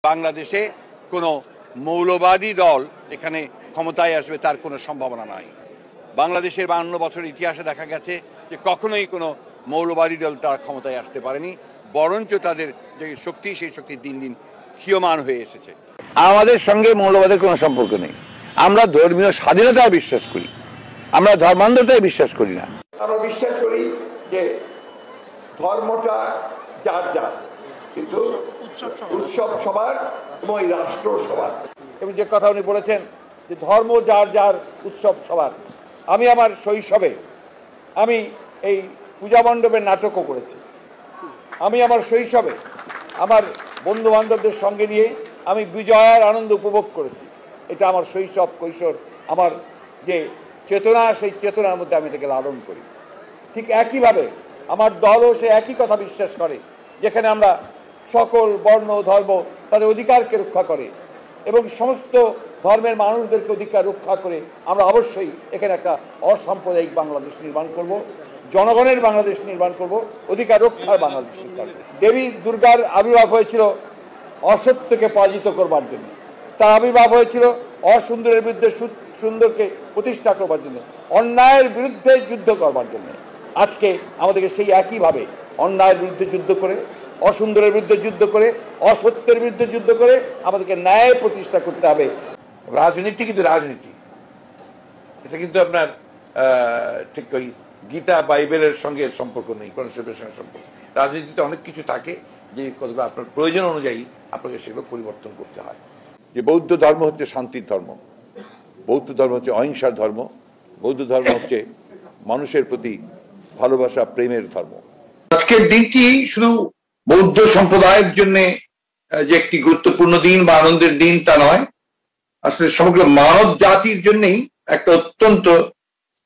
বাংলাদেশে কোনো মৌলবাদী দল এখানে ক্ষমতায় আসবে তার কোনো সম্ভাবনা নাই। বাংলাদেশের 52 বছরের ইতিহাসে দেখা গেছে যে কখনোই কোনো মৌলবাদী দল তারা ক্ষমতায় আসতে পারেনি, বরঞ্চ তাদের যে শক্তি সেই শক্তি দিন দিন ক্ষীয়মান হয়ে এসেছে। আমাদের সঙ্গে মৌলবাদের কোনো সম্পর্ক নেই। আমরা ধর্মীয় স্বাধীনতায় বিশ্বাস করি, আমরা ধর্মান্ধতায় বিশ্বাস করি না। আমরা বিশ্বাস করি যে ধর্মটা যার যার, কিন্তু উৎসব সবার এবং এই রাষ্ট্র সবার। এবং যে কথা উনি বলেছেন যে ধর্ম যার যার, উৎসব সবার। আমি আমার শৈশবে আমি এই পূজা মণ্ডপের নাটকও করেছি। আমি আমার শৈশবে আমার বন্ধু বান্ধবদের সঙ্গে নিয়ে আমি বিজয়ার আনন্দ উপভোগ করেছি। এটা আমার শৈশব কৈশোর, আমার যে চেতনা, সেই চেতনার মধ্যে আমি এটাকে লালন করি। ঠিক একইভাবে আমার দলও সে একই কথা বিশ্বাস করে, যেখানে আমরা সকল বর্ণ ধর্ম তাদের অধিকারকে রক্ষা করে এবং সমস্ত ধর্মের মানুষদেরকে অধিকার রক্ষা করে আমরা অবশ্যই এখানে একটা অসাম্প্রদায়িক বাংলাদেশ নির্মাণ করব, জনগণের বাংলাদেশ নির্মাণ করব, অধিকার রক্ষার বাংলাদেশ নির্মাণ করব। দেবী দুর্গার আবির্ভাব হয়েছিল অসত্যকে পরাজিত করবার জন্য, তার আবির্ভাব হয়েছিল অসুন্দরের বিরুদ্ধে সুন্দরকে প্রতিষ্ঠা করবার জন্য, অন্যায়ের বিরুদ্ধে যুদ্ধ করবার জন্য। আজকে আমাদেরকে সেই একইভাবে অন্যায়ের বিরুদ্ধে যুদ্ধ করে, অসুন্দরের বিরুদ্ধে যুদ্ধ করে, অসত্যের বিরুদ্ধে যুদ্ধ করে আমাদেরকে ন্যায় প্রতিষ্ঠা করতে হবে। রাজনীতি কিন্তু রাজনীতি, এটা কিন্তু আপনার ঠিক ওই গীতা বাইবেলের সঙ্গে সম্পর্ক নেই, কোরআনের সঙ্গে সম্পর্ক। রাজনীতিতে অনেক কিছু থাকে যে কতগুলো আপনার প্রয়োজন অনুযায়ী আপনাকে সেগুলো পরিবর্তন করতে হয়। যে বৌদ্ধ ধর্ম হচ্ছে শান্তির ধর্ম, বৌদ্ধ ধর্ম হচ্ছে অহিংসার ধর্ম, বৌদ্ধ ধর্ম হচ্ছে মানুষের প্রতি ভালোবাসা প্রেমের ধর্ম। আজকের দিনটি শুধু বৌদ্ধ সম্প্রদায়ের জন্য যে একটি গুরুত্বপূর্ণ দিন বা আনন্দের দিন তা নয়, আসলে সমগ্র মানব জাতির জন্যই একটা অত্যন্ত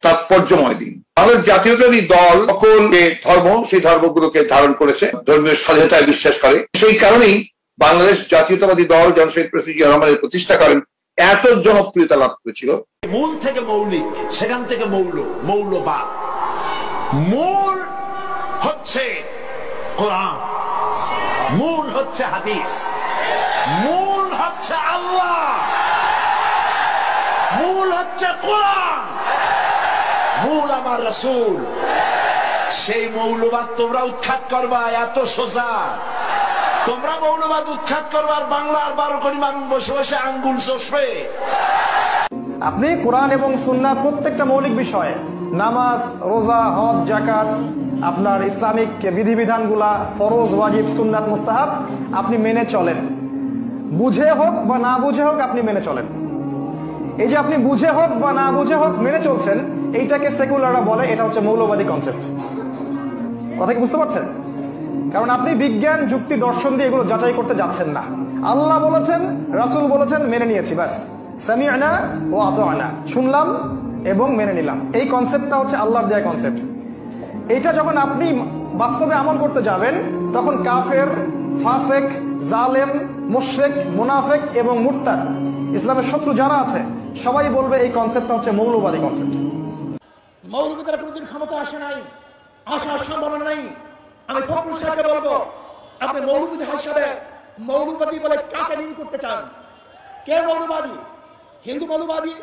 তাৎপর্যময় দিন। বাংলাদেশ জাতীয়তাবাদী দল সকল যে ধর্ম, সেই ধর্মগুলোকে ধারণ করেছে, ধর্মীয় স্বাধীনতায় বিশ্বাস করে। সেই কারণেই বাংলাদেশ জাতীয়তাবাদী দল জনশহীদ প্রেসিডেন্ট জিয়া রহমানের প্রতিষ্ঠা করেন এত জনপ্রিয়তা লাভ করেছিল। মূল থেকে মৌলিক, সেখান থেকে মৌলবাদ। মূল হচ্ছে কোরআন, মূল হচ্ছে হাদিস, মূল হচ্ছে আল্লাহ, মূল হচ্ছে কোরআন, মূল আমার রাসূল। সেই মৌলবাদ তোমরা উৎখাত করবা, এত সোজা। তোমরা মৌলবাদ উৎখাত করবার বাংলার 12 কোটি মানুষ বসে বসে আঙ্গুল চষবে। আপনি কোরআন এবং সুন্নাহ প্রত্যেকটা মৌলিক বিষয়, নামাজ, রোজা, হজ, যাকাত, আপনার ইসলামিক বিধিবিধানগুলা, ফরজ, ওয়াজিব, সুন্নাত, মুস্তাহাব আপনি মেনে চলেন। বুঝে হোক বা না বুঝে হোক আপনি মেনে চলেন। এই যে আপনি বুঝে হোক বা না বুঝে হোক মেনে চলছেন, এইটাকে সেকুলাররা বলে এটা হচ্ছে মৌলবাদী কনসেপ্ট। কথা কি বুঝতে পারছেন? কারণ আপনি বিজ্ঞান, যুক্তি, দর্শন দিয়ে এগুলো যাচাই করতে যাচ্ছেন না। আল্লাহ বলেছেন, রাসূল বলেছেন, মেনে নিয়েছি, ব্যাস। সামি'না ওয়া আতা'না, শুনলাম এবং মেনে নিলাম। এই কনসেপ্টটা হচ্ছে আল্লাহর দেয়া কনসেপ্ট। এইটা যখন আপনি বাস্তবে আমল করতে যাবেন, তখন কাফের, ফাসেক, জালেম, মুশরিক, মুনাফিক এবং মুরতাদ, ইসলামের শত্রু যারা আছে সবাই বলবে এই কনসেপ্টটা হচ্ছে মৌলবাদী কনসেপ্ট। মৌলবাদীরা কোনোদিন ক্ষমতা আসে নাই, আসার সম্ভাবনা নাই। আমি ফখরুল সাহেবকে বলবো, আপনি মৌলবাদী হিসাবে মৌলবাদী বলে কাকে মিন করতে চান? কে মৌলবাদী? হিন্দু মৌলবাদী,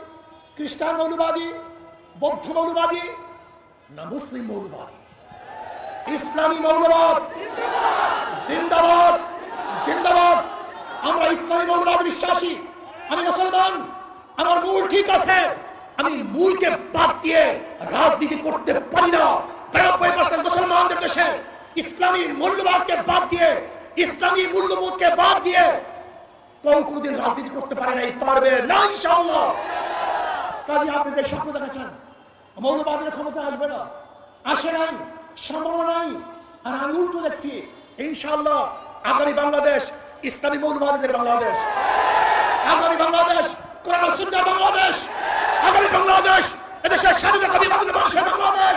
খ্রিস্টান মৌলবাদী, বৌদ্ধ মৌলবাদী, না মুসলিম মৌলবাদী? ইসলামী মৌলবাদ জিন্দাবাদ, জিন্দাবাদ। আমরা ইসলামী মৌলবাদ বিশ্বাসী। আমি মুসলমান, আমার মূল ঠিক আছে। আমি মূলকে বাদ দিয়ে রাজনীতি করতে পারি না। 90% মুসলমানদের দেশে ইসলামী মূল্যবোধকে বাদ দিয়ে, ইসলামী মূল্যবোধকে বাদ দিয়ে কোনদিন রাজনীতি করতে পারে নাই, পারবে না ইনশাআল্লাহ। কাজে আপনি যে স্বপ্ন দেখাচ্ছেন মৌলবাদের ক্ষমতা আসবে না, আসে নাই, সম্ভাবনা নাই। আর আমি উল্টো দেখছি, ইনশাআল্লাহ আগামী বাংলাদেশ ইসলামী মৌলবাদের বাংলাদেশ, আগামী বাংলাদেশ কোরআন ও সুন্নাহর বাংলাদেশ, আগামী বাংলাদেশ এদেশের স্বাধীনতাবাদী মানুষের বাংলাদেশ।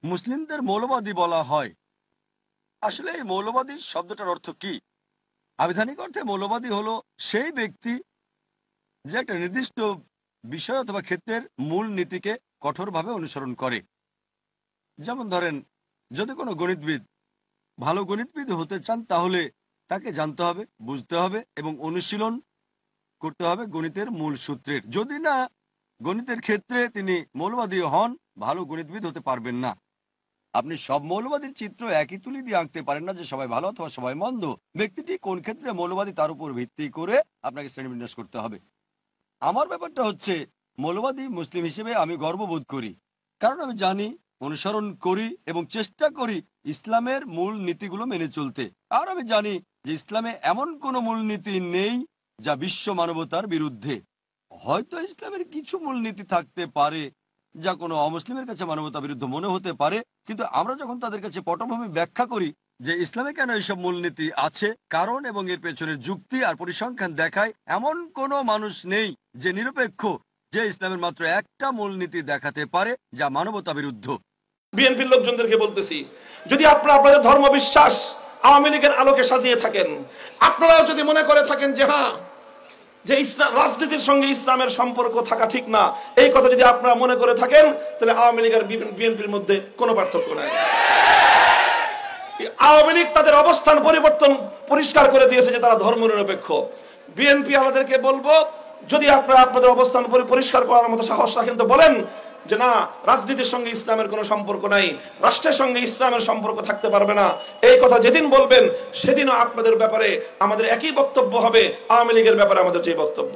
মুসলিমদের মৌলবাদী বলা হয়। আসলে এই মৌলবাদী শব্দটার অর্থ কি? আবিধানিক অর্থে মৌলবাদী হলো সেই ব্যক্তি যে একটা নির্দিষ্ট বিষয় অথবা ক্ষেত্রের মূল নীতিকে কঠোরভাবে অনুসরণ করে। যেমন ধরেন, যদি কোনো গণিতবিদ ভালো গণিতবিদ হতে চান, তাহলে তাকে জানতে হবে, বুঝতে হবে এবং অনুশীলন করতে হবে গণিতের মূল সূত্রের। যদি না গণিতের ক্ষেত্রে তিনি মৌলবাদী হন, ভালো গণিতবিদ হতে পারবেন না। আপনি সব মৌলবাদীর চিত্র একই তুলি দিয়ে আঁকতে পারেন না যে সবাই ভালো অথবা সবাই মন্দ। ব্যক্তিটি কোন ক্ষেত্রে মৌলবাদী তার উপর ভিত্তি করে আপনাকে শ্রেণীবিন্যাস করতে হবে। আমার ব্যাপারটা হচ্ছে, মৌলবাদী মুসলিম হিসেবে আমি গর্ববোধ করি, কারণ আমি জানি, অনুসরণ করি এবং চেষ্টা করি ইসলামের মূল নীতিগুলো মেনে চলতে। আর আমি জানি যে ইসলামে এমন কোনো মূলনীতি নেই যা বিশ্ব মানবতার বিরুদ্ধে। হয়তো ইসলামের কিছু মূলনীতি থাকতে পারে যা কোনো অমুসলিমের কাছে মানবতা বিরুদ্ধ মনে হতে পারে, কিন্তু আমরা যখন তাদের কাছে পটভূমি ব্যাখ্যা করি যে ইসলামে কেন এইসব মূলনীতি আছে, কারণ এবং এর পেছনের যুক্তি আর পরিসংখ্যান দেখায়, এমন কোনো মানুষ নেই যে নিরপেক্ষ যে ইসলামের মাত্র একটা মূলনীতি দেখাতে পারে যা মানবতা বিরুদ্ধ। বিএনপির লোকজনদেরকে বলতেছি, যদি আপনারা আপনাদের ধর্মবিশ্বাস আওয়ামী লীগের আলোকে সাজিয়ে থাকেন, আপনারাও যদি মনে করে থাকেন যে হ্যাঁ, যে ইসলাম রাজনীতির সঙ্গে ইসলামের সম্পর্ক থাকা ঠিক না, এই কথা যদি আপনারা মনে করে থাকেন, তাহলে আওয়ামী লীগ আর বিএনপির মধ্যে কোনো পার্থক্য নাই। আওয়ামী লীগ তাদের অবস্থান পরিবর্তন পরিষ্কার করে দিয়েছে যে তারা ধর্মনিরপেক্ষ। বিএনপি আমাদেরকে বলবো, যদি আপনারা আপনাদের অবস্থান পরিষ্কার করার মতো সাহস রাখেন তো বলেন যে না, রাজনীতির সঙ্গে ইসলামের কোনো সম্পর্ক নাই, রাষ্ট্রের সঙ্গে ইসলামের সম্পর্ক থাকতে পারবে না। এই কথা যেদিন বলবেন সেদিনও আপনাদের ব্যাপারে আমাদের একই বক্তব্য হবে, আওয়ামী লীগের ব্যাপারে আমাদের যে বক্তব্য।